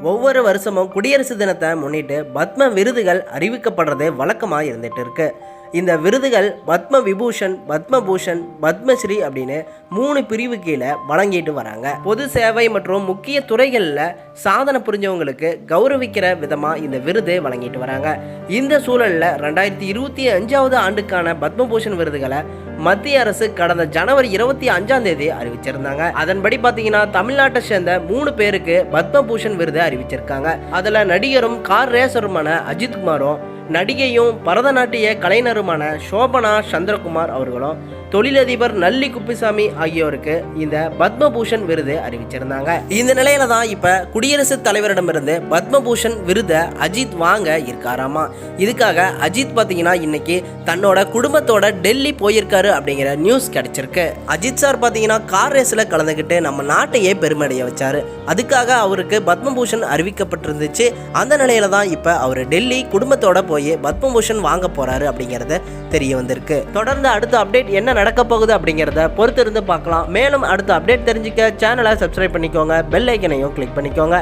ஒவ்வொரு வருஷமும் குடியரசு தினத்தை முன்னிட்டு பத்ம விருதுகள் அறிவிக்கப்படுறது வழக்கமாக இருந்துட்டு இருக்கு. இந்த விருதுகள் பத்ம விபூஷன், பத்மபூஷன், பத்மஸ்ரீ அப்படின்னு 3 பிரிவு கீழே வழங்கிட்டு வராங்க. பொது சேவை மற்றும் முக்கிய துறைகளில் சாதனை புரிஞ்சவங்களுக்கு கௌரவிக்கிற விதமாக இந்த விருது வழங்கிட்டு வராங்க. இந்த சூழலில் 2025 ஆண்டுக்கான பத்மபூஷன் விருதுகளை மத்திய அரசு கடந்த ஜனவரி 25 அறிவிச்சிருந்தாங்க. அதன்படி பார்த்தீங்கன்னா தமிழ்நாட்டை சேர்ந்த 3 பேருக்கு பத்மபூஷன் விருது அறிவிச்சிருக்காங்க. அதில் நடிகரும் கார் ரேசருமான அஜித்குமாரும், நடிகையும் பரதநாட்டிய கலைஞருமான சோபனா சந்திரகுமார் அவர்களும், தொழிலதிபர் நல்லி குப்பிசாமி ஆகியோருக்கு இந்த பத்மபூஷன் விருது அறிவிச்சிருந்தாங்க. இந்த நிலையில தான் இப்ப குடியரசுத் தலைவரிடமிருந்து பத்மபூஷன் விருதை அஜித் வாங்க இருக்காராமா. இதுக்காக அஜித் பாத்தீங்கன்னா இன்னைக்கு தன்னோட குடும்பத்தோட டெல்லி போயிருக்காரு அப்படிங்கிற நியூஸ் கிடைச்சிருக்கு. அஜித் சார் பாத்தீங்கன்னா கார் ரேஸ்ல கலந்துக்கிட்டு நம்ம நாட்டையே பெருமையடைய வச்சாரு. அதுக்காக அவருக்கு பத்மபூஷன் அறிவிக்கப்பட்டிருந்துச்சு. அந்த நிலையில தான் இப்ப அவர் டெல்லி குடும்பத்தோட போய் பத்மபூஷன் வாங்க போறாரு அப்படிங்கறது தெரிய வந்திருக்கு. தொடர்ந்து அடுத்த அப்டேட் என்ன நடக்க போகுது அப்படிங்கறத பொறுத்து இருந்து பார்க்கலாம். மேலும் அடுத்த அப்டேட் தெரிஞ்சுக்க சேனலை சப்ஸ்கிரைப் பண்ணிக்கோங்க, பெல் ஐக்கனையும் கிளிக் பண்ணிக்கோங்க.